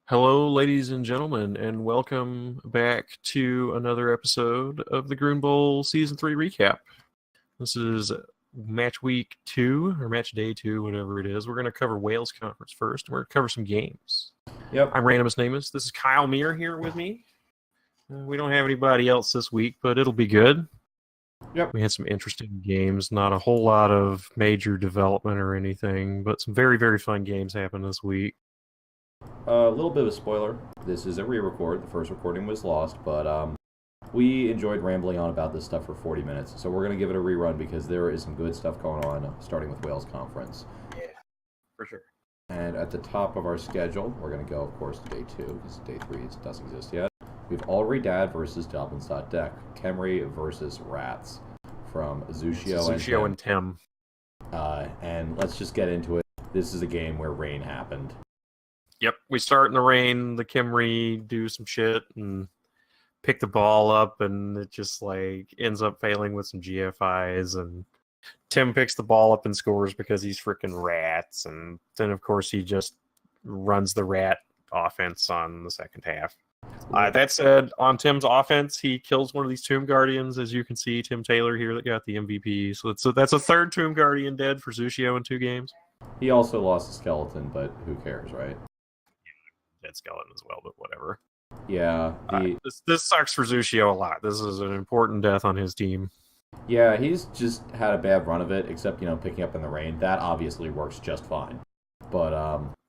Hello, ladies and gentlemen, and welcome back to another episode of the Groon Bowl Season 3 recap. This is match week 2, or match day 2, whatever it is. We're going to cover Wales Conference first, and we're going to cover some games. Yep. I'm Randomus Namus. This is Kyle Meir here with me. We don't have anybody else this week, but it'll be good. Yep. We had some interesting games, not a whole lot of major development or anything, but some very, very fun games happened this week. A little bit of a spoiler. This is a re-record. The first recording was lost, but we enjoyed rambling on about this stuff for 40 minutes. So we're going to give it a rerun because there is some good stuff going on, starting with Wales Conference. Yeah, for sure. And at the top of our schedule, we're going to go, of course, to day 2, because day 3 doesn't exist yet. We have Already Dad versus Goblins.deck. Kemri versus Rats from Zushio and Tim. And let's just get into it. This is a game where rain happened. Yep, we start in the rain, the Kimry do some shit and pick the ball up, and it just ends up failing with some GFIs, and Tim picks the ball up and scores because he's freaking rats, and then of course he just runs the rat offense on the second half. That said, on Tim's offense, he kills one of these Tomb Guardians, as you can see, Tim Taylor here that got the MVP. So that's a third Tomb Guardian dead for Zushio in 2 games. He also lost a skeleton, but who cares, right? Dead skeleton as well, but whatever. Yeah. This sucks for Zushio a lot. This is an important death on his team. Yeah, he's just had a bad run of it, except, picking up in the rain. That obviously works just fine. But,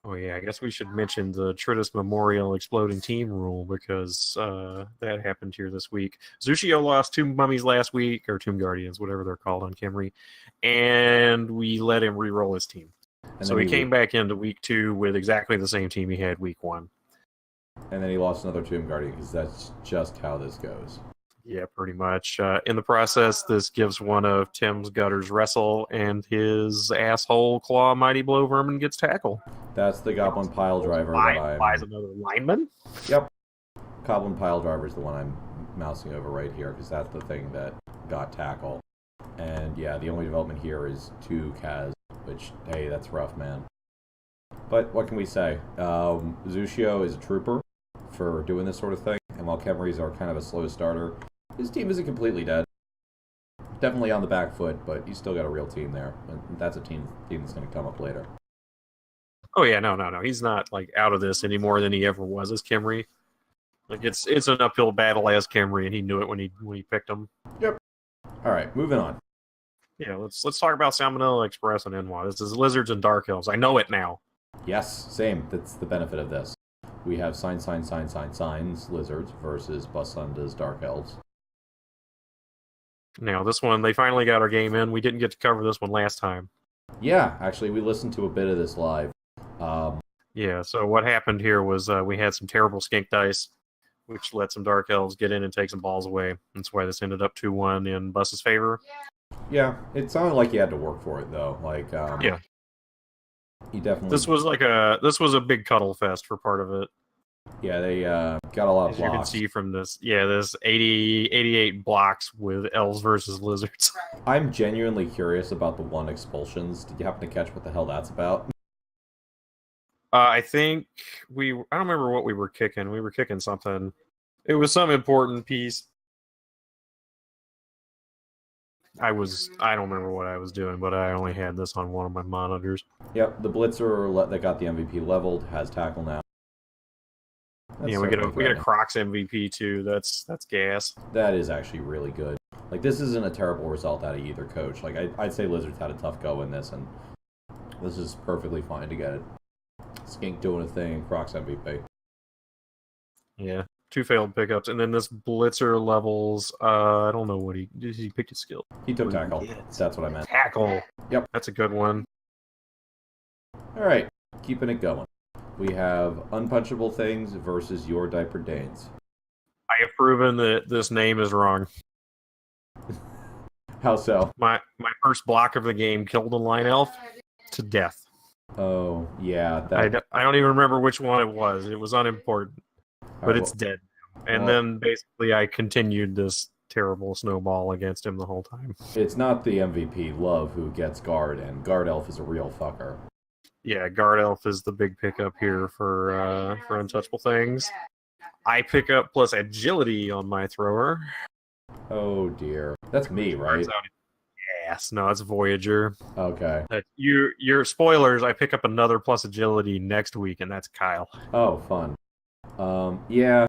Oh yeah, I guess we should mention the Tritus Memorial Exploding Team rule, because that happened here this week. Zushio lost 2 mummies last week, or Tomb Guardians, whatever they're called on Kimry, and we let him re-roll his team. So he came back into week 2 with exactly the same team he had week 1. And then he lost another Tomb Guardian, because that's just how this goes. Yeah, pretty much. In the process, this gives one of Tim's gutters wrestle, and his asshole claw mighty blow vermin gets tackle. That's the Goblin Pile Driver. Buys another lineman? Yep. Goblin Pile Driver is the one I'm mousing over right here, because that's the thing that got tackle. And yeah, the only development here is 2 Kaz, which, hey, that's rough, man. But what can we say? Zushio is a trooper for doing this sort of thing, and while Kemri's are kind of a slow starter, his team isn't completely dead. Definitely on the back foot, but he's still got a real team there. And that's a team that's going to come up later. Oh yeah, no. He's not out of this any more than he ever was as Kimry. It's an uphill battle as Kimry, and he knew it when he picked him. Yep. All right, moving on. Yeah, let's talk about Salmonella Express and NY. This is Lizards and Dark Elves. I know it now. Yes, same. That's the benefit of this. We have Signs, Lizards versus Basunda's Dark Elves. Now, this one, they finally got our game in. We didn't get to cover this one last time. Yeah, actually, we listened to a bit of this live. Yeah, so what happened here was we had some terrible skink dice, which let some Dark Elves get in and take some balls away. That's why this ended up 2-1 in Bus's favor. Yeah, it sounded like you had to work for it, though. Yeah. He definitely... This was a big cuddle fest for part of it. Yeah, they got a lot of blocks. As you can see from this, this 88 blocks with elves versus lizards. I'm genuinely curious about the 1 expulsions. Did you happen to catch what the hell that's about? I think I don't remember what we were kicking. We were kicking something. It was some important piece. I don't remember what I was doing, but I only had this on one of my monitors. Yep, the Blitzer that got the MVP leveled has tackle now. Yeah, we get a Crocs MVP too. That's gas. That is actually really good. This isn't a terrible result out of either coach. I'd say Lizards had a tough go in this, and this is perfectly fine to get it. Skink doing a thing, Crocs MVP. Yeah, 2 failed pickups, and then this Blitzer levels. I don't know what he picked his skill. He took tackle. That's what I meant. Tackle. Yep, that's a good one. All right, keeping it going. We have Unpunchable Things versus Your Diaper Danes. I have proven that this name is wrong. How so? My first block of the game killed a line elf to death. Oh, yeah. I don't even remember which one it was. It was unimportant. But it's dead. And then basically I continued this terrible snowball against him the whole time. It's not the MVP, Love, who gets Guard, and Guard Elf is a real fucker. yeah, Guard Elf is the big pickup here for untouchable things. I pick up plus agility on my thrower. Oh dear. That's me, right? Yes, no, it's Voyager. Okay. Your spoilers. I pick up another plus agility next week, and that's Kyle. Oh, fun. Yeah.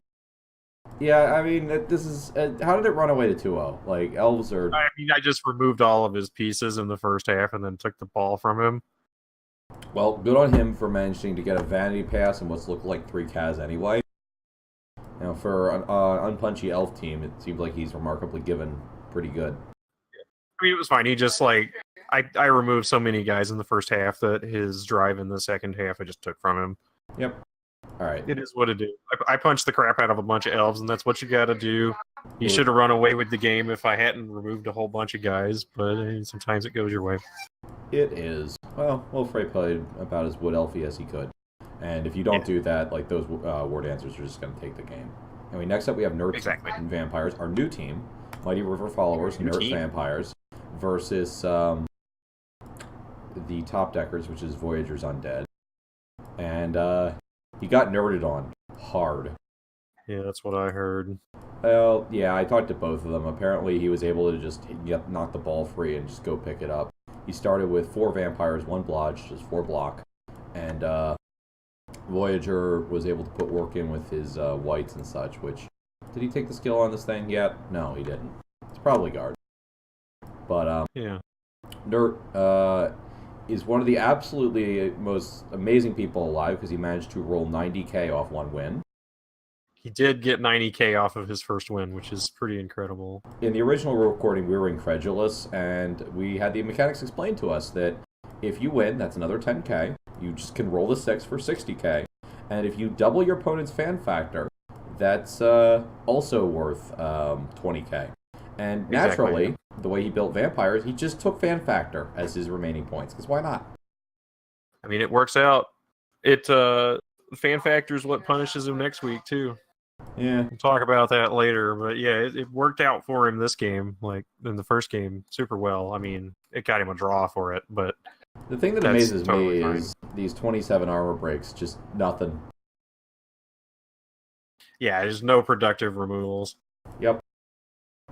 Yeah, I mean, this is... how did it run away to 2-0? Like, elves are... I mean, I just removed all of his pieces in the first half, and then took the ball from him. Well, good on him for managing to get a vanity pass and what's looked like 3 Kaz anyway. Now, for an unpunchy elf team, it seems like he's remarkably given pretty good. I mean, it was fine. He just, like... I removed so many guys in the first half that his drive in the second half I just took from him. Yep. All right. It is what it is. I punched the crap out of a bunch of elves, and that's what you got to do. He should have run away with the game if I hadn't removed a whole bunch of guys, but sometimes it goes your way. It is. Well, Wolfray played about as wood elfy as he could. And if you don't do that, like, those word answers are just going to take the game. Anyway, next up we have Nerds and Vampires. Our new team, Mighty River Followers, Nerds Vampires, versus the Top Deckers, which is Voyagers Undead. And he got nerded on hard. Yeah, that's what I heard. Well, yeah, I talked to both of them. Apparently he was able to just knock the ball free and just go pick it up. He started with 4 Vampires, 1 Blodge, just 4 block. And Voyager was able to put work in with his whites and such, which... Did he take the skill on this thing yet? No, he didn't. It's probably guard. But, yeah. Nert is one of the absolutely most amazing people alive because he managed to roll 90k off 1 win. He did get 90k off of his first win, which is pretty incredible. In the original recording, we were incredulous, and we had the mechanics explained to us that if you win, that's another 10k. You just can roll the 6 for 60k. And if you double your opponent's fan factor, that's also worth 20k. And naturally, the way he built vampires, he just took fan factor as his remaining points, because why not? I mean, it works out. Fan factor is what punishes him next week, too. Yeah. We'll talk about that later, but yeah, it worked out for him this game, like in the first game, super well. I mean, it got him a draw for it, but... The thing that amazes me is these 27 armor breaks, just nothing. Yeah, there's no productive removals. Yep.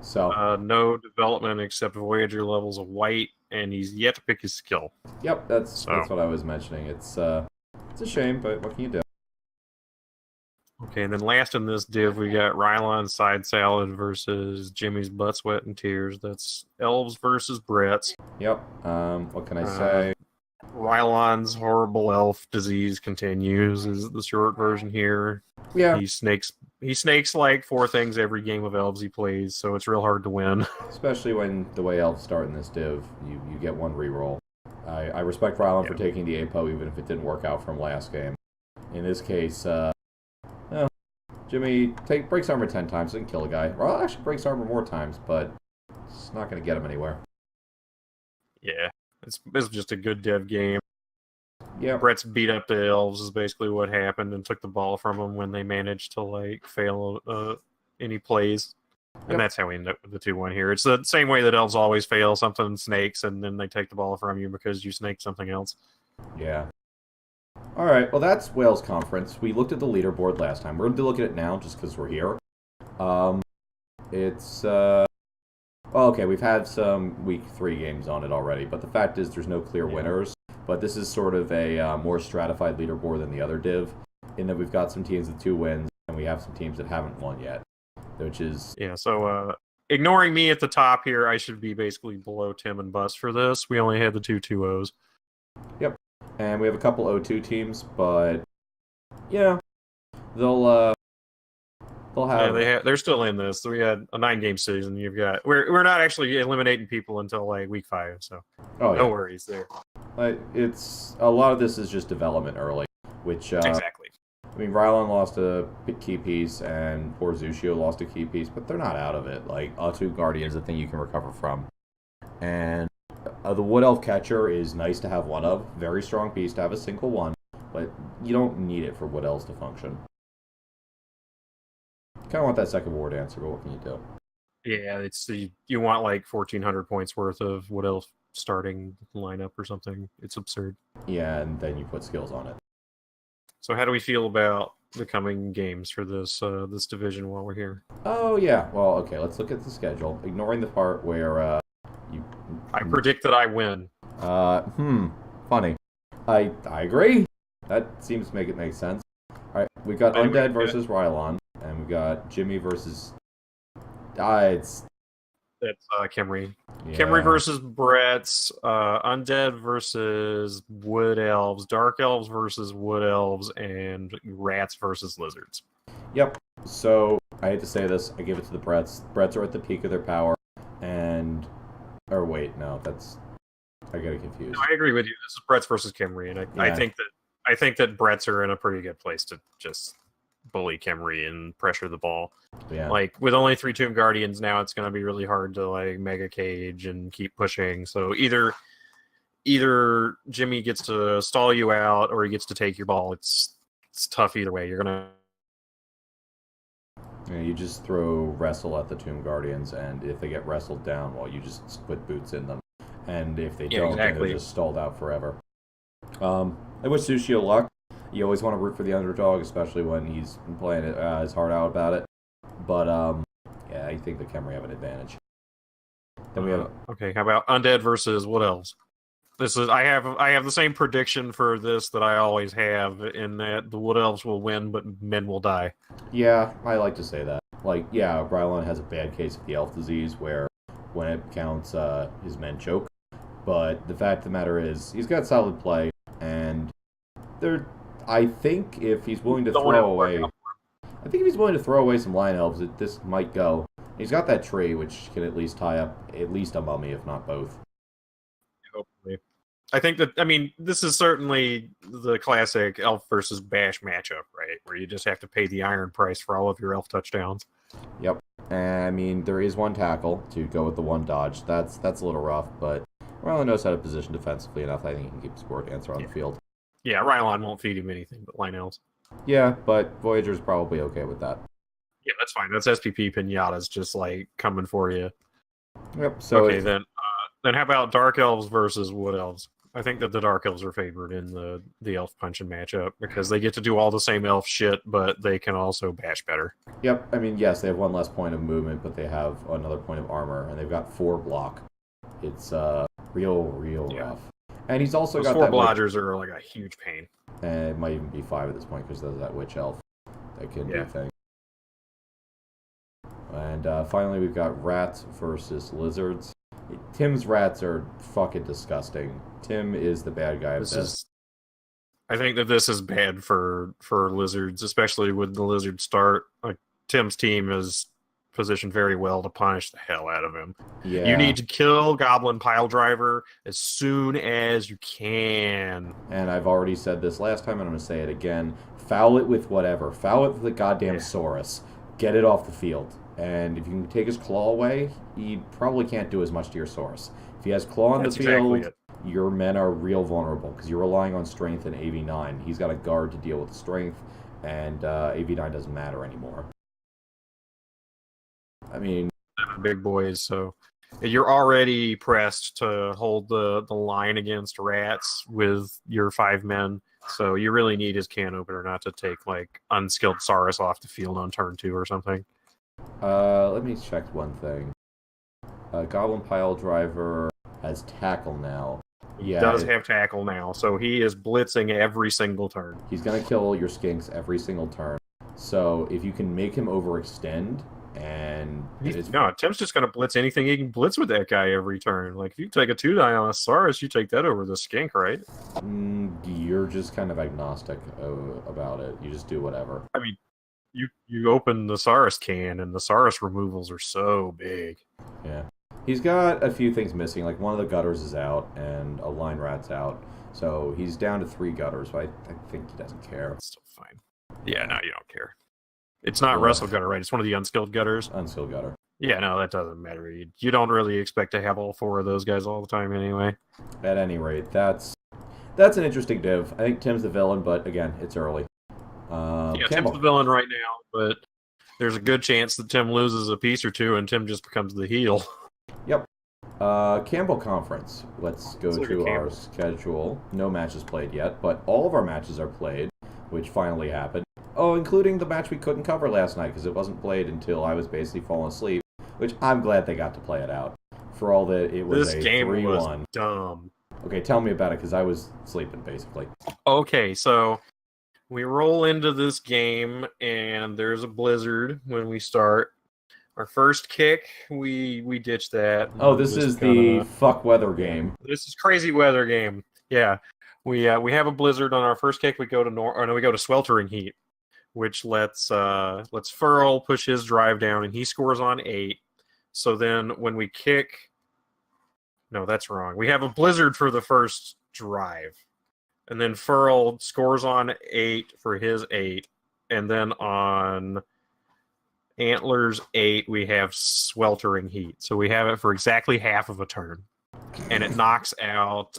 So no development except Voyager levels of white, and he's yet to pick his skill. Yep, that's what I was mentioning. It's a shame, but what can you do? Okay, and then last in this div, we got Rylon Side Salad versus Jimmy's Butt, Sweat, and Tears. That's Elves versus Brett's. Yep. What can I say? Rylon's horrible elf disease continues is the short version here. Yeah. He snakes like 4 things every game of elves he plays, so it's real hard to win. Especially when the way elves start in this div, you get 1 reroll. I respect Rylon for taking the APO even if it didn't work out from last game. In this case, Jimmy breaks armor 10 times and kill a guy. Well, actually breaks armor more times, but it's not going to get him anywhere. Yeah, it's just a good dev game. Yeah. Brett's beat up the elves is basically what happened, and took the ball from them when they managed to like fail any plays. And that's how we end up with the 2-1 here. It's the same way that elves always fail something snakes, and then they take the ball from you because you snake something else. Yeah. All right, well, that's Wales Conference. We looked at the leaderboard last time. We're going to look at it now just because we're here. It's, well, okay, we've had some Week 3 games on it already, but the fact is there's no clear winners. But this is sort of a more stratified leaderboard than the other div, in that we've got some teams with 2 wins, and we have some teams that haven't won yet, which is... Yeah, so ignoring me at the top here, I should be basically below Tim and Bus for this. We only had the 2 2-0s. Yep. And we have a couple O2 teams, but yeah, they'll have. Yeah, they're still in this. So we had a 9-game season. We're not actually eliminating people until like week 5, so no worries there. It's a lot of this is just development early, which exactly. I mean, Rylon lost a key piece, and poor Zushio lost a key piece, but they're not out of it. Like O2 Guardian is a thing you can recover from, and. The Wood Elf Catcher is nice to have one of. Very strong piece to have a single one, but you don't need it for Wood Elves to function. Kind of want that second ward answer, but what can you do? Yeah, you want like 1,400 points worth of Wood Elf starting lineup or something. It's absurd. Yeah, and then you put skills on it. So how do we feel about the coming games for this this division while we're here? Oh yeah. Well, okay. Let's look at the schedule. Ignoring the part where you. I predict that I win. Funny. I agree. That seems to make sense. All right, we got Undead versus Rylon, and we got Jimmy versus. It's. That's Kimry. Yeah. Kimry versus Brett's, Undead versus Wood Elves, Dark Elves versus Wood Elves, and Rats versus Lizards. Yep. So I hate to say this, I give it to the Bretts. Bretts are at the peak of their power, and I get confused. No, I agree with you. This is Brett's versus Kimry, and I think that Bretts are in a pretty good place to just bully Kimry and pressure the ball. Yeah. Like with only 3 Tomb Guardians now, it's going to be really hard to like mega cage and keep pushing. So either Jimmy gets to stall you out or he gets to take your ball. It's tough either way. You're gonna. Yeah, you just throw wrestle at the Tomb Guardians, and if they get wrestled down, well, you just put boots in them. And if they don't, then they're just stalled out forever. I wish Sushi luck. You always want to root for the underdog, especially when he's playing his heart out about it. But yeah, I think the Khemri have an advantage. Then we have okay. How about Undead versus Wood Elves? This is I have the same prediction for this that I always have, in that the Wood Elves will win, but men will die. Yeah, I like to say that. Like, yeah, Rylon has a bad case of the elf disease where when it counts, his men choke. But the fact of the matter is, he's got solid play, and I think if he's willing to throw away some line elves, this might go. He's got that tree, which can at least tie up at least a mummy, if not both. Hopefully. I think that, I mean, this is certainly the classic elf versus bash matchup, right? Where you just have to pay the iron price for all of your elf touchdowns. Yep. I mean, there is one tackle to go with the one dodge. That's a little rough, but Rylon knows how to position defensively enough. I think he can keep his sport answer on the field. Yeah, Rylon won't feed him anything but line elves. Yeah, but Voyager's probably okay with that. Yeah, that's fine. That's SPP Pinatas just like coming for you. Yep. So okay, then how about Dark Elves versus Wood Elves? I think that the Dark Elves are favored in the elf punching matchup because they get to do all the same elf shit, but they can also bash better. Yep. I mean, yes, they have one less point of movement, but they have another point of armor, and they've got 4 block. It's real rough. And he's also got 4 blodgers are like a huge pain. And it might even be 5 at this point because there's that witch elf that can do things. And finally, we've got rats versus lizards. Tim's rats are fucking disgusting. Tim is the bad guy of this. I think that this is bad for lizards, especially with the lizard start. Like Tim's team is positioned very well to punish the hell out of him. Yeah. You need to kill Goblin Piledriver as soon as you can. And I've already said this last time, and I'm going to say it again. Foul it with whatever. Foul it with the goddamn Saurus. Get it off the field. And if you can take his claw away, he probably can't do as much to your Saurus. If he has claw on the field, your men are real vulnerable because you're relying on strength and AV9. He's got a guard to deal with strength, and AV9 doesn't matter anymore. I mean, big boys, so you're already pressed to hold the line against rats with your 5 men. So you really need his can opener not to take like unskilled Saurus off the field on turn 2 or something. Let me check one thing. Goblin Piledriver has tackle now. He does have tackle now, so he is blitzing every single turn. He's gonna kill your skinks every single turn. So if you can make him overextend, and Tim's just gonna blitz anything he can blitz with that guy every turn. Like if you take a 2-die on a Saurus, you take that over the skink, right? You're just kind of agnostic about it. You just do whatever. I mean, you open the Saurus can, and the Saurus removals are so big. Yeah. He's got a few things missing, like one of the gutters is out, and a line rat's out. So he's down to 3 gutters, but I think he doesn't care. It's still fine. Yeah, no, you don't care. It's not Wrestle Gutter, right? It's one of the unskilled gutters. Unskilled gutter. Yeah, no, that doesn't matter. You don't really expect to have all 4 of those guys all the time anyway. At any rate, that's an interesting div. I think Tim's the villain, but again, it's early. Tim's the villain right now, but there's a good chance that Tim loses a piece or 2 and Tim just becomes the heel. Yep. Campbell Conference. Let's go Let's look to at our Campbell. schedule. No matches played yet, but all of our matches are played, which finally happened. Oh, including the match we couldn't cover last night because it wasn't played until I was basically falling asleep, which I'm glad they got to play it out. For all that it was This a game 3-1. was dumb. Okay, tell me about it because I was sleeping basically. Okay, so we roll into this game and there's a blizzard when we start. Our first kick, we ditch that. Oh, this is the fuck weather game. This is crazy weather game. Yeah, we have a blizzard on our first kick. We go to we go to sweltering heat, which lets Furl push his drive down and he scores on 8. So then when we kick, no, that's wrong. We have a blizzard for the first drive, and then Furl scores on 8 for his 8, and then on Antlers 8 we have sweltering heat. So we have it for exactly half of a turn. And it knocks out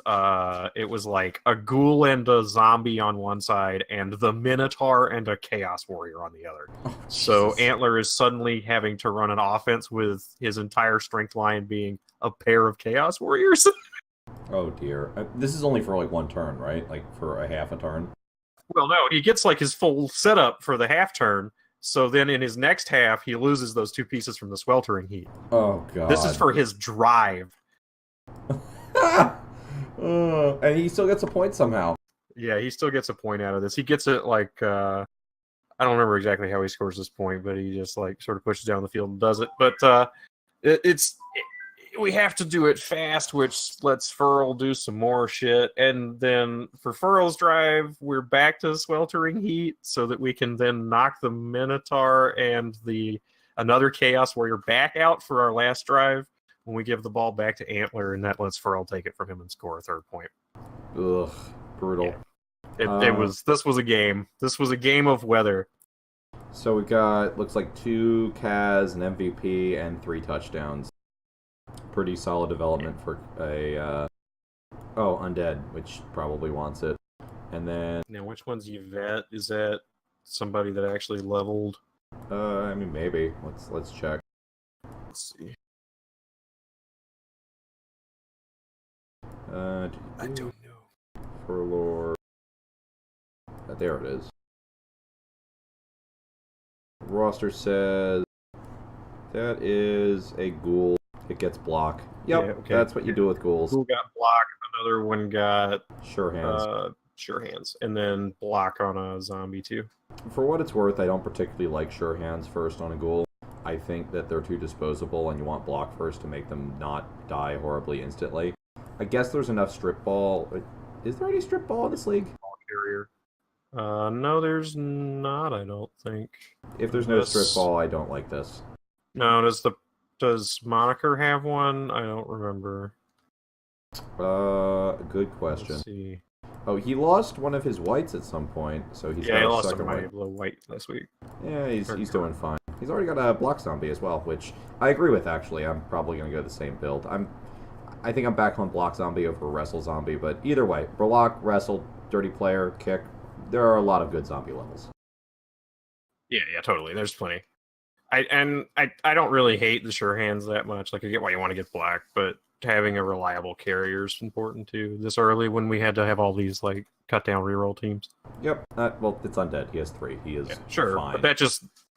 it was like a ghoul and a zombie on one side and the Minotaur and a Chaos Warrior on the other. Oh, so Jesus. Antler is suddenly having to run an offense with his entire strength line being a pair of Chaos Warriors. Oh dear. This is only for like one turn, right? Like for a half a turn? Well, no, he gets like his full setup for the half turn. So then in his next half, he loses those 2 pieces from the sweltering heat. Oh god. This is for his drive. And he still gets a point somehow. Yeah, he still gets a point out of this. He gets it like I don't remember exactly how he scores this point, but he just like sort of pushes down the field and does it. But we have to do it fast, which lets Furl do some more shit. And then for Furl's drive, we're back to sweltering heat so that we can then knock the Minotaur and another Chaos Warrior back out for our last drive when we give the ball back to Antler, and that lets Furl take it from him and score a 3rd point. Ugh, brutal. Yeah. This was a game. This was a game of weather. So we got, looks like 2 Kaz, an MVP, and 3 touchdowns. Pretty solid development for a Undead, which probably wants it. And then Now, which one's Yvette? Is that somebody that actually leveled? I mean maybe. Let's check. Let's see. I don't know. For lore. There it is. Roster says that is a ghoul. It gets block. Yep, Yeah, okay. That's what you do with ghouls. Who got blocked? Another one got Sure hands. sure hands, and then block on a zombie too. For what it's worth, I don't particularly like sure hands first on a ghoul. I think that they're too disposable, and you want block first to make them not die horribly instantly. I guess there's enough strip ball. Is there any strip ball in this league? Ball carrier. No, there's not. I don't think. If there's no strip ball, I don't like this. No, does Moniker have one? I don't remember. Good question. Let's see. Oh, he lost one of his whites at some point, so he's got He a lost second somebody white. below white last week. Yeah, he's doing fine. He's already got a block zombie as well, which I agree with actually. I'm probably gonna go the same build. I think I'm back on block zombie over wrestle zombie, but either way, block, wrestle, dirty player, kick. There are a lot of good zombie levels. Yeah, totally. There's plenty. I don't really hate the sure hands that much. Like, I get why you want to get black, but having a reliable carrier is important too. This early when we had to have all these like cut down reroll teams. Yep. Well, it's undead. He has 3. He is Sure, fine. but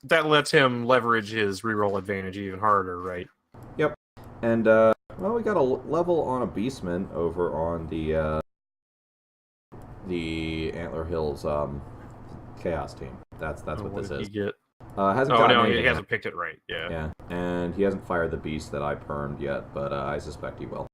that lets him leverage his reroll advantage even harder, right? Yep. And well, we got a level on a beastman over on the Antler Hills Chaos team. That's what this is. He get? Hasn't Oh gotten no, anything he yet. hasn't picked it right. Yeah. Yeah, and he hasn't fired the beast that I permed yet, but I suspect he will.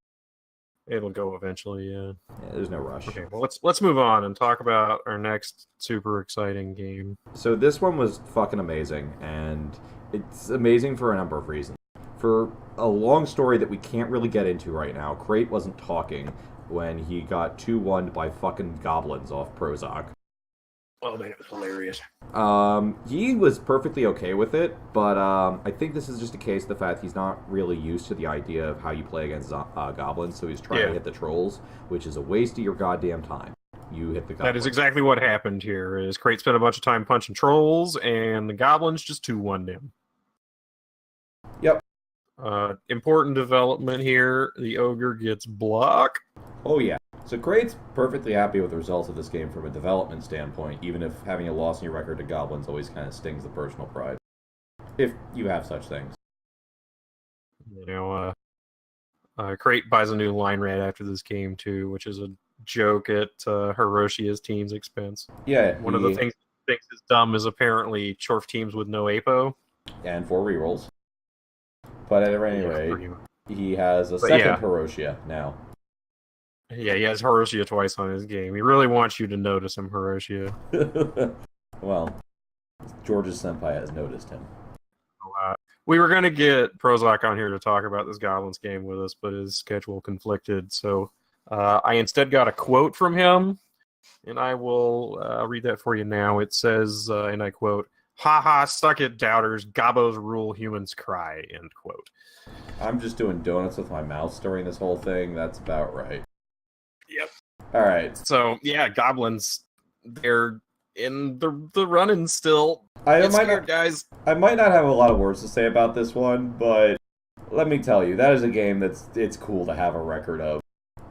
It'll go eventually. Yeah. Yeah, there's no rush. Okay. Well, let's move on and talk about our next super exciting game. So this one was fucking amazing, and it's amazing for a number of reasons. For a long story that we can't really get into right now, Crate wasn't talking when he got 2-1 by fucking goblins off Prozac. Oh man, it was hilarious. He was perfectly okay with it, but I think this is just a case of the fact he's not really used to the idea of how you play against goblins, so he's trying to hit the trolls, which is a waste of your goddamn time. You hit the goblins. That is exactly what happened here. Is Crate spent a bunch of time punching trolls, and the goblins just 2-1'd him. Yep. Important development here. The ogre gets block. Oh, yeah. So Crate's perfectly happy with the results of this game from a development standpoint, even if having a loss in your record to goblins always kind of stings the personal pride. If you have such things. You know, Crate buys a new line rat after this game, too, which is a joke at Hiroshia's team's expense. Yeah. One of the things he thinks is dumb is apparently Chorf teams with no APO. And 4 rerolls. But at any rate, he has a second Hiroshia now. Yeah, he has Hiroshia twice on his game. He really wants you to notice him, Hiroshia. Well, George's senpai has noticed him. We were going to get Prozac on here to talk about this Goblins game with us, but his schedule conflicted. So I instead got a quote from him, and I will read that for you now. It says, and I quote, "Ha ha, suck it, doubters. Gobos rule, humans cry," end quote. I'm just doing donuts with my mouse during this whole thing. That's about right. Yep. All right. So, yeah, Goblins, they're in the running still. Guys. I might not have a lot of words to say about this one, but let me tell you, that is a game it's cool to have a record of.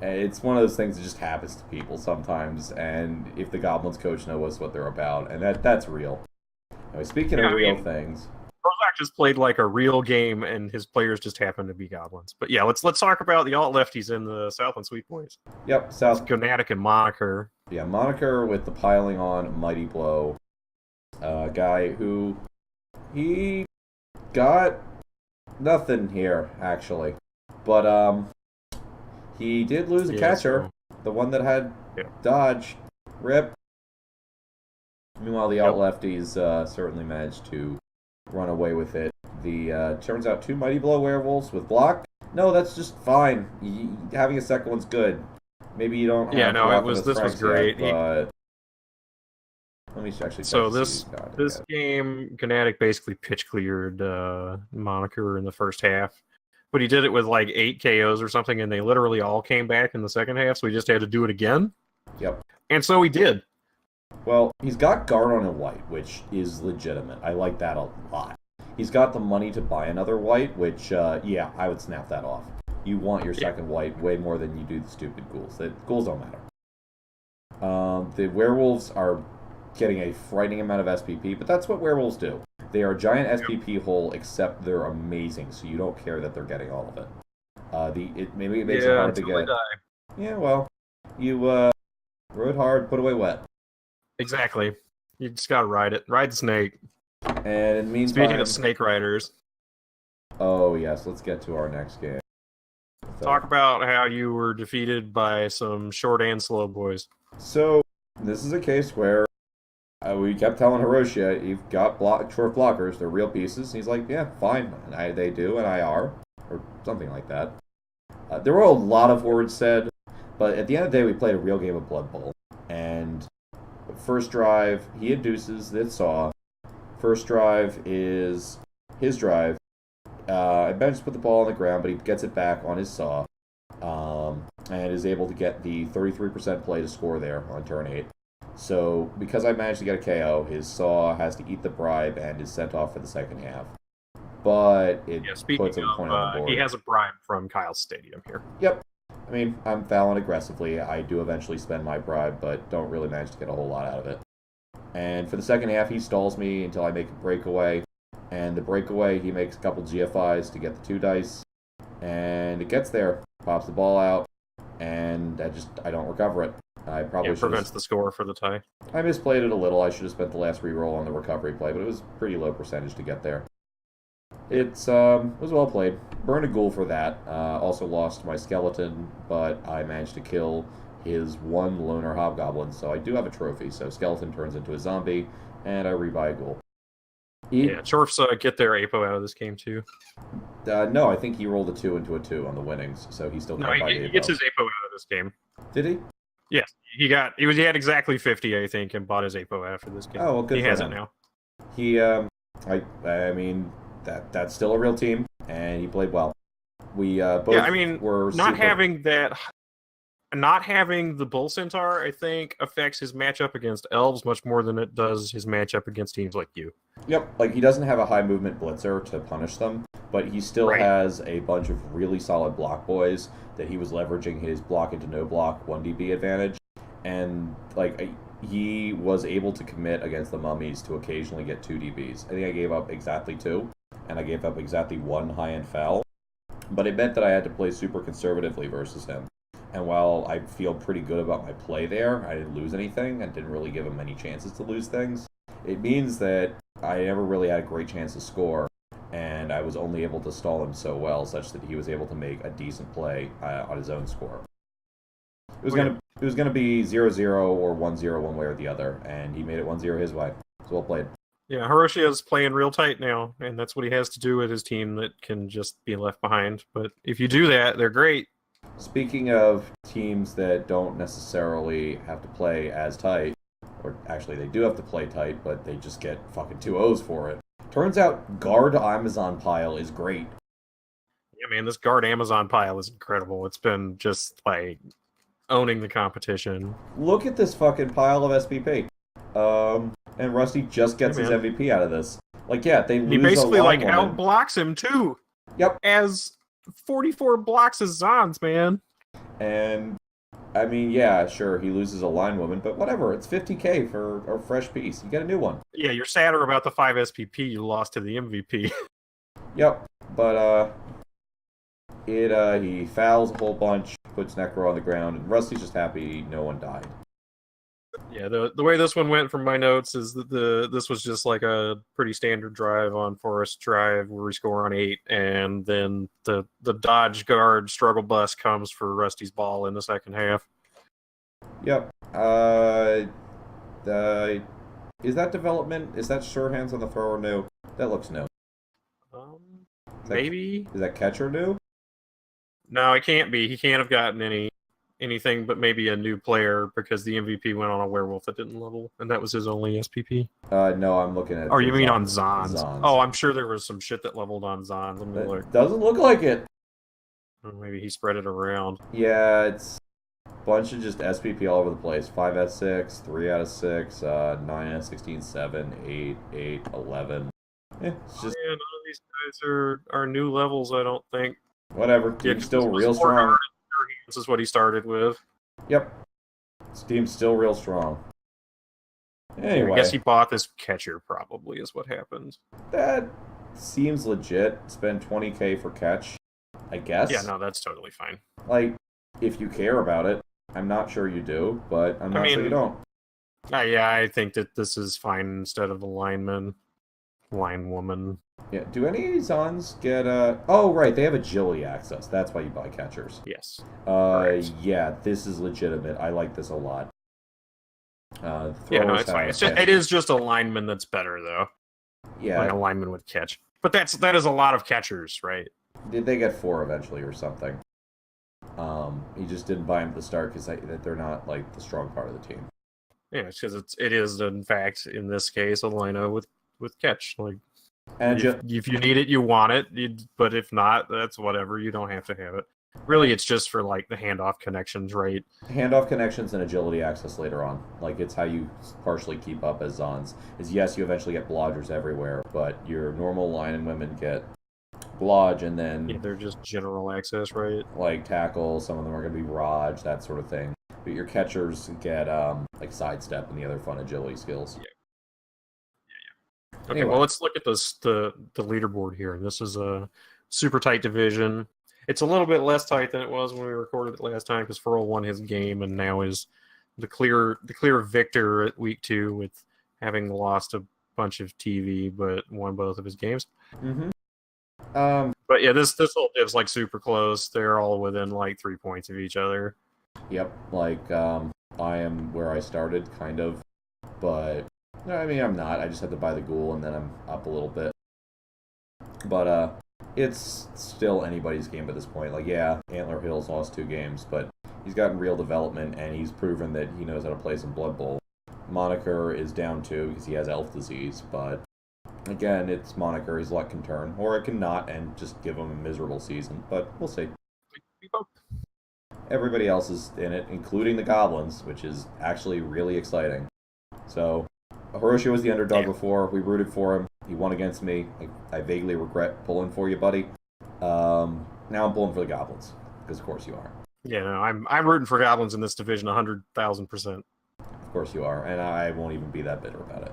It's one of those things that just happens to people sometimes, and if the Goblins coach knows what they're about, and that's real. Anyway, speaking of real things, Prozac just played like a real game, and his players just happen to be Goblins. But yeah, let's talk about the alt lefties in the Southland Sweet Boys. Yep, Gonatic and Moniker. Yeah, Moniker with the piling on Mighty Blow. Guy who he got nothing here actually, but he did lose a catcher, the one that had dodge. Rip. Meanwhile, the alt lefties certainly managed to run away with it. The turns out 2 Mighty Blow werewolves with block. No, that's just fine. Having a second one's good. Maybe you don't. This was great. Yet, but let me actually. So this game, Gnatic basically pitch cleared Moniker in the first half, but he did it with like 8 KOs or something, and they literally all came back in the second half. So he just had to do it again. Yep. And so he did. Well, he's got guard on a white, which is legitimate. I like that a lot. He's got the money to buy another white, which, yeah, I would snap that off. You want your second white way more than you do the stupid ghouls. The ghouls don't matter. The werewolves are getting a frightening amount of SPP, but that's what werewolves do. They are a giant SPP hole, except they're amazing, so you don't care that they're getting all of it. Maybe it makes it hard to get. Yeah, well, you rode hard, put away wet. Exactly. You just gotta ride it. Ride the snake. And in the meantime, speaking of snake riders. Oh yes, let's get to our next game. Talk about how you were defeated by some short and slow boys. So this is a case where we kept telling Hiroshia, you've got short blockers, they're real pieces. And he's like, yeah, fine. And they do, and I are. Or something like that. There were a lot of words said, but at the end of the day, we played a real game of Blood Bowl. And first drive, he induces this saw. First drive is his drive. Ben just put the ball on the ground, but he gets it back on his saw. And is able to get the 33% play to score there on turn 8. So, because I managed to get a KO, his saw has to eat the bribe and is sent off for the second half. But it puts a point on the board. He has a bribe from Kyle's Stadium here. Yep. I mean, I'm fouling aggressively. I do eventually spend my bribe, but don't really manage to get a whole lot out of it. And for the second half, he stalls me until I make a breakaway. And the breakaway, he makes a couple GFIs to get the 2 dice. And it gets there. Pops the ball out. And I don't recover it. I probably prevents the score for the tie. I misplayed it a little. I should have spent the last reroll on the recovery play, but it was pretty low percentage to get there. It was well played. Burned a ghoul for that. Also lost my skeleton, but I managed to kill his 1 loner hobgoblin, so I do have a trophy. So skeleton turns into a zombie, and I rebuy a ghoul. Chorfs get their APO out of this game too. No, I think he rolled a 2 into a 2 on the winnings, so he still got he gets his APO out of this game. Did he? Yes, he had exactly 50, I think, and bought his APO after this game. Oh, well, good. He has it now. He, I mean, that's still a real team, and he played well. We both were not having the Bull Centaur, I think, affects his matchup against elves much more than it does his matchup against teams like you. Yep, like he doesn't have a high movement blitzer to punish them, but he still Right. has a bunch of really solid block boys that he was leveraging his block into no block 1DB advantage, and like he was able to commit against the mummies to occasionally get 2 DBs. I think I gave up exactly 2, and I gave up exactly 1 high-end foul, but it meant that I had to play super conservatively versus him. And while I feel pretty good about my play there, I didn't lose anything and didn't really give him many chances to lose things. It means that I never really had a great chance to score, and I was only able to stall him so well, such that he was able to make a decent play on his own score. It was gonna be 0-0 or 1-0 one way or the other, and he made it 1-0 his way. So well played. Yeah, Hiroshi is playing real tight now, and that's what he has to do with his team that can just be left behind. But if you do that, they're great. Speaking of teams that don't necessarily have to play as tight, or actually they do have to play tight, but they just get fucking 2-0s for it. Turns out guard Amazon pile is great. Yeah, man, this guard Amazon pile is incredible. It's been just like owning the competition. Look at this fucking pile of SPP. And Rusty just gets his MVP out of this. Like, yeah, they lose He basically a like line woman. outblocks him too. Yep. As 44 blocks as Zons, man. And I mean, yeah, sure, he loses a line woman, but whatever. It's 50K for a fresh piece. You get a new one. Yeah, you're sadder about the 5 SPP you lost to the MVP. Yep. But he fouls a whole bunch, puts Necro on the ground, and Rusty's just happy no one died. Yeah, the way this one went from my notes is that this was just like a pretty standard drive on Forest Drive where we score on 8, and then the dodge guard struggle bus comes for Rusty's ball in the second half. Yep. Is that development? Is that sure hands on the thrower new? That looks new. Maybe. Is that catcher new? No, it can't be. He can't have gotten anything but maybe a new player because the MVP went on a werewolf that didn't level, and that was his only SPP. No, I'm looking at. Oh, you mean on Zons? Zons. Oh, I'm sure there was some shit that leveled on Zons. It doesn't look like it. Or maybe he spread it around. Yeah, it's a bunch of just SPP all over the place. 5 out of 6, 3 out of 6, 9 out of 16, 7, 8, 8, 11. It's just none of these guys are new levels, I don't think. Whatever. Team's still real strong. This is what he started with. Yep. This team's still real strong. Anyway. I guess he bought this catcher, probably, is what happened. That seems legit. Spend 20K for catch, I guess. Yeah, no, that's totally fine. Like, if you care about it. I'm not sure you do, but I'm not sure you don't. Yeah, I think that this is fine instead of a line woman. Yeah, do any Zons get oh, right, they have agility access. That's why you buy catchers. Yes. Right. Yeah, this is legitimate. I like this a lot. Yeah, no, it's fine. It is just a lineman that's better, though. Yeah. Like a lineman with catch. But that is a lot of catchers, right? Did they get 4 eventually or something? He just didn't buy them at the start because they're not, like, the strong part of the team. Yeah, because it is, in fact, in this case, a lino with catch. Like, and if you need it, you want it. But if not, that's whatever. You don't have to have it. Really, it's just for, like, the handoff connections, right? Handoff connections and agility access later on. Like, it's how you partially keep up as Zons. Is yes, you eventually get blodgers everywhere, but your normal line and women get blodge, and then... Yeah, they're just general access, right? Like, tackle, some of them are going to be Raj, that sort of thing. But your catchers get, like, sidestep and the other fun agility skills. Yeah. Okay, well, let's look at the leaderboard here. This is a super tight division. It's a little bit less tight than it was when we recorded it last time because Furl won his game and now is the clear victor at week 2 with having lost a bunch of TV but won both of his games. Mm-hmm. But yeah, this whole div's like super close. They're all within like 3 points of each other. Yep, like I am where I started, kind of, but I mean I'm not. I just had to buy the ghoul and then I'm up a little bit. But it's still anybody's game at this point. Like, yeah, Antler Hill's lost 2 games, but he's gotten real development, and he's proven that he knows how to play some Blood Bowl. Moniker is down 2 because he has elf disease, but again, it's Moniker. His luck can turn, or it can not, and just give him a miserable season, but we'll see. We hope. Everybody else is in it, including the Goblins, which is actually really exciting. So, Hiroshi was the underdog before. We rooted for him. He won against me. I vaguely regret pulling for you, buddy. Now I'm pulling for the goblins, because of course you are. Yeah, no, I'm rooting for goblins in this division 100,000%. Of course you are, and I won't even be that bitter about it.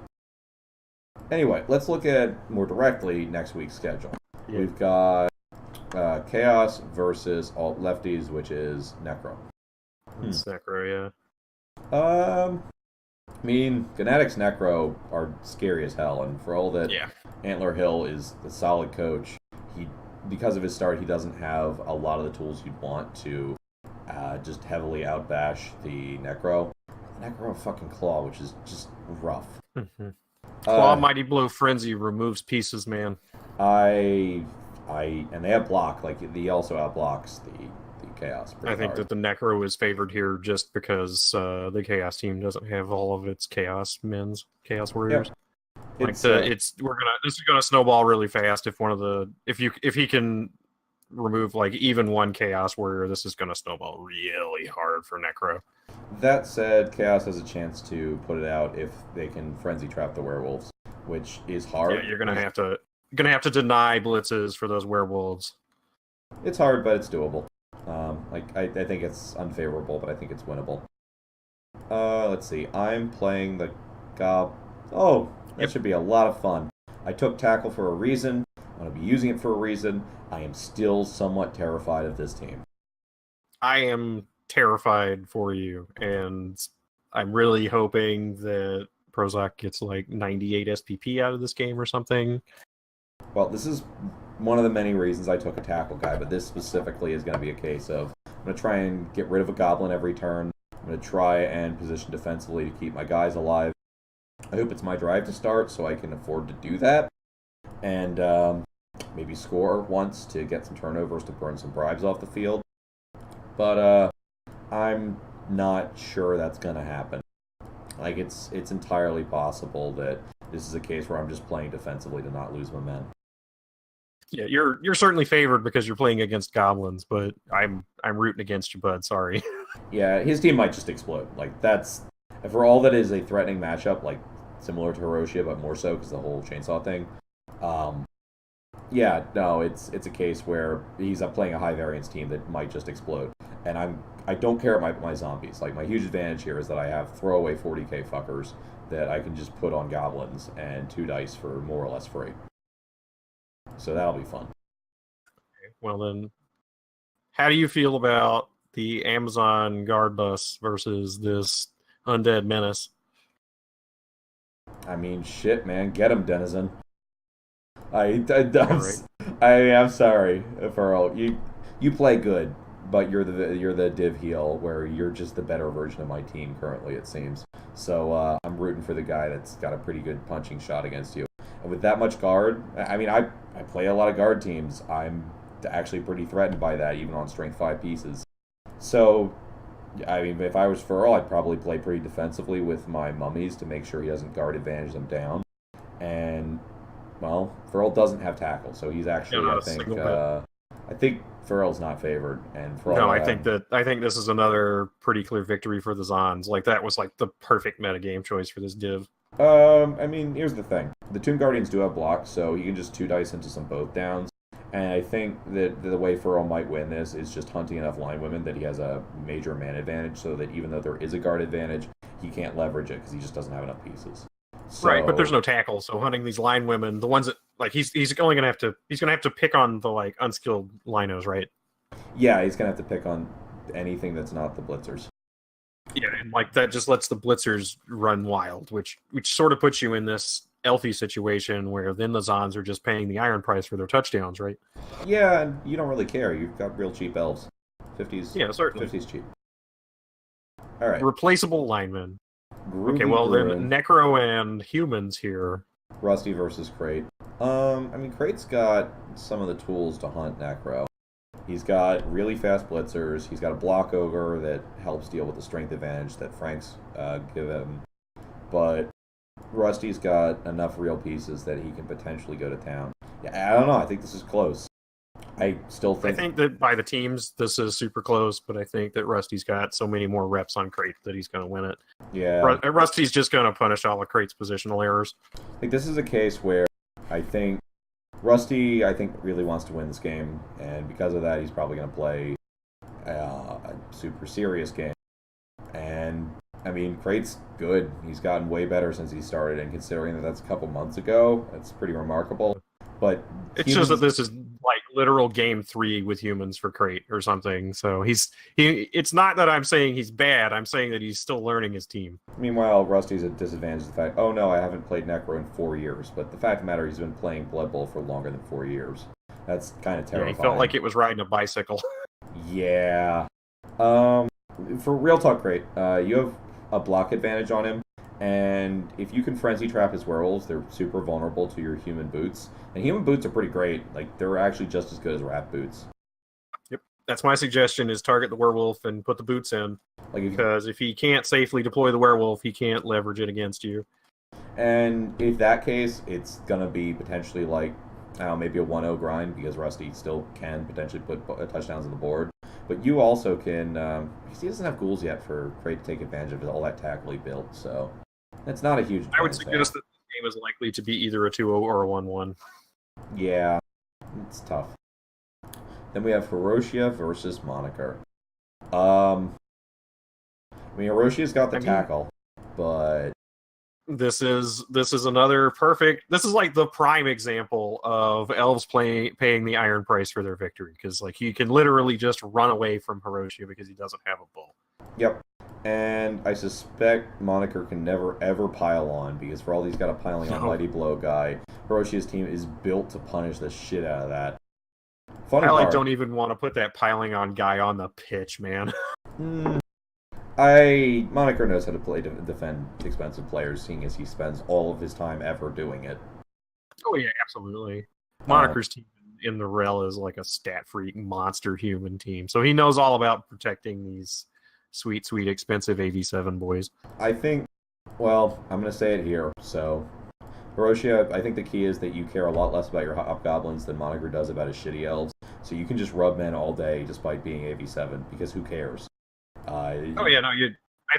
Anyway, let's look at more directly next week's schedule. Yeah. We've got Chaos versus Alt Lefties, which is Necro. It's Necro, yeah. I mean, Gnatic's Necro are scary as hell, and for all that Antler Hill is a solid coach, because of his start, he doesn't have a lot of the tools you'd want to just heavily outbash the Necro. Necro fucking Claw, which is just rough. Claw Mighty Blow Frenzy removes pieces, man. And they have block, like he also outblocks the Chaos. I think that the Necro is favored here just because the Chaos team doesn't have all of its Chaos Warriors. Yep. This is gonna snowball really fast if he can remove like even one Chaos Warrior, this is gonna snowball really hard for Necro. That said, Chaos has a chance to put it out if they can frenzy trap the werewolves, which is hard. Yeah, you're gonna have to deny blitzes for those werewolves. It's hard, but it's doable. I think it's unfavorable, but I think it's winnable. Let's see. I'm playing the Gob. Oh, that should be a lot of fun. I took tackle for a reason. I'm going to be using it for a reason. I am still somewhat terrified of this team. I am terrified for you, and I'm really hoping that Prozac gets like 98 SPP out of this game or something. Well, this is one of the many reasons I took a tackle guy, but this specifically is going to be a case of I'm going to try and get rid of a goblin every turn. I'm going to try and position defensively to keep my guys alive. I hope it's my drive to start so I can afford to do that. And maybe score once to get some turnovers to burn some bribes off the field. But I'm not sure that's going to happen. Like, it's entirely possible that this is a case where I'm just playing defensively to not lose my men. Yeah, you're certainly favored because you're playing against goblins, but I'm rooting against you, bud. Sorry. Yeah, his team might just explode. Like, that's for all that is a threatening matchup, like similar to Hiroshia, but more so because the whole chainsaw thing. Yeah, no, it's a case where he's playing a high variance team that might just explode, and I don't care about my zombies. Like, my huge advantage here is that I have throwaway 40k fuckers that I can just put on goblins and 2 dice for more or less free. So that'll be fun. Well then, how do you feel about the Amazon guard bus versus this undead menace? I mean, shit, man, get him, Denizen. I'm sorry, Furl. You play good, but you're the div heel where you're just the better version of my team currently, it seems. So I'm rooting for the guy that's got a pretty good punching shot against you. And with that much guard, I mean, I play a lot of guard teams. I'm actually pretty threatened by that, even on strength 5 pieces. So, I mean, if I was Furl, I'd probably play pretty defensively with my mummies to make sure he doesn't guard advantage them down. And, well, Furl doesn't have tackle, so he's actually, I think Furl's not favored. And Furl, no, I think this is another pretty clear victory for the Zons. Like, that was like the perfect metagame choice for this div. I mean, here's the thing. The Tomb Guardians do have blocks, so you can just 2 dice into some both downs. And I think that the way Furl might win this is just hunting enough line women that he has a major man advantage, so that even though there is a guard advantage, he can't leverage it because he just doesn't have enough pieces. So, right, but there's no tackle, so hunting these line women, the ones that like he's only gonna have to pick on the like unskilled linos, right? Yeah, he's gonna have to pick on anything that's not the blitzers. Yeah, and like that just lets the blitzers run wild, which sort of puts you in this Elfie situation where then the Zons are just paying the iron price for their touchdowns, right? Yeah, and you don't really care. You've got real cheap elves. 50s. Yeah, certainly. 50s cheap. All right. Replaceable linemen. Groovy okay, well Groon. then Necro and humans here. Rusty versus Crate. I mean, Crate's got some of the tools to hunt Necro. He's got really fast blitzers. He's got a block ogre that helps deal with the strength advantage that Frank's give him. But Rusty's got enough real pieces that he can potentially go to town. Yeah, I don't know. I think this is close. I think that by the teams, this is super close, but I think that Rusty's got so many more reps on Crate that he's going to win it. Yeah. Rusty's just going to punish all of Crate's positional errors. I think this is a case where I think Rusty, really wants to win this game, and because of that, he's probably going to play a super serious game. And I mean, Crate's good. He's gotten way better since he started, and considering that that's a couple months ago, that's pretty remarkable. But It's just that this is like literal game 3 with humans for Crate or something. So it's not that I'm saying he's bad. I'm saying that he's still learning his team. Meanwhile, Rusty's at disadvantage. The fact, oh no, I haven't played Necro in 4 years. But the fact of the matter, he's been playing Blood Bowl for longer than 4 years. That's kind of terrifying. Yeah, he felt like it was riding a bicycle. Yeah. For real talk, Crate, you have a block advantage on him, and if you can frenzy trap his werewolves, they're super vulnerable to your human boots. And human boots are pretty great. Like, they're actually just as good as rat boots. Yep. That's my suggestion, is target the werewolf and put the boots in. Because if he can't safely deploy the werewolf, he can't leverage it against you. And if that case, it's going to be potentially like, maybe a 1-0 grind, because Rusty still can potentially put touchdowns on the board. But you also can, because he doesn't have ghouls yet for Crate to take advantage of all that tackle he built, so it's not a huge I would suggest that this game is likely to be either a 2-0 or a 1-1. Yeah, it's tough. Then we have Hiroshia versus Moniker. I mean, Hiroshia's got the tackle, but this is another perfect. This is like the prime example of elves paying the iron price for their victory, because like he can literally just run away from Hiroshia because he doesn't have a bull. Yep. And I suspect Moniker can never, ever pile on, because for all he's got a piling on Mighty Blow guy, Hiroshia's team is built to punish the shit out of that. I don't even want to put that piling on guy on the pitch, man. Moniker knows how to defend expensive players, seeing as he spends all of his time ever doing it. Oh yeah, absolutely. Moniker's team in the rel is like a stat freak monster human team, so he knows all about protecting these sweet, sweet, expensive AV7 boys. I think, well, I'm going to say it here. So, Hiroshia, I think the key is that you care a lot less about your hobgoblins than Moniker does about his shitty elves. So you can just rub men all day despite being AV7, because who cares? I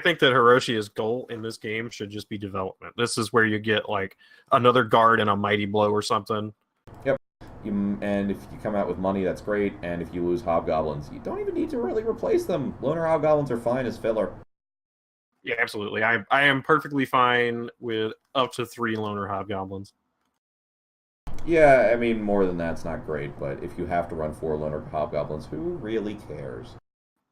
think that Hiroshia's goal in this game should just be development. This is where you get like another guard and a mighty blow or something. Yep. And if you come out with money, that's great. And if you lose hobgoblins, you don't even need to really replace them. Loner hobgoblins are fine as filler. Yeah, absolutely. I am perfectly fine with up to 3 loner hobgoblins. Yeah, I mean, more than that's not great, but if you have to run 4 loner hobgoblins, who really cares?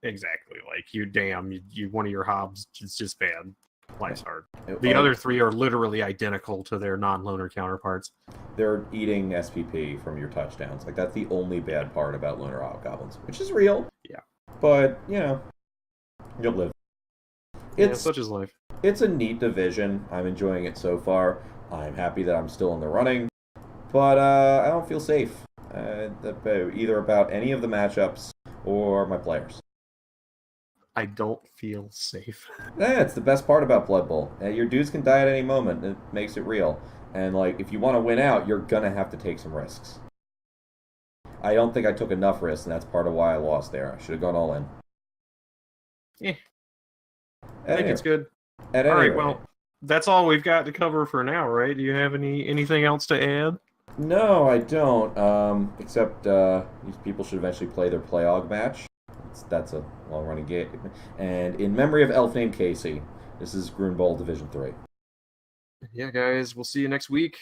Exactly. Like, you one of your hobs is just bad. Life's hard. The other 3 are literally identical to their non-loner counterparts. They're eating SPP from your touchdowns. Like, that's the only bad part about loner hobgoblins, which is real. Yeah. But, you'll live. Such is life. It's a neat division. I'm enjoying it so far. I'm happy that I'm still in the running. But I don't feel safe. Either about any of the matchups or my players. I don't feel safe. Yeah, it's the best part about Blood Bowl. Your dudes can die at any moment. It makes it real. And, like, if you want to win out, you're going to have to take some risks. I don't think I took enough risks, and that's part of why I lost there. I should have gone all in. Yeah. I think it's good. All right, well, that's all we've got to cover for now, right? Do you have anything else to add? No, I don't. Except these people should eventually play their Playoff match. That's a long-running game. And in memory of elf named Casey, this is Groon Bowl Division 3. Yeah, guys, we'll see you next week.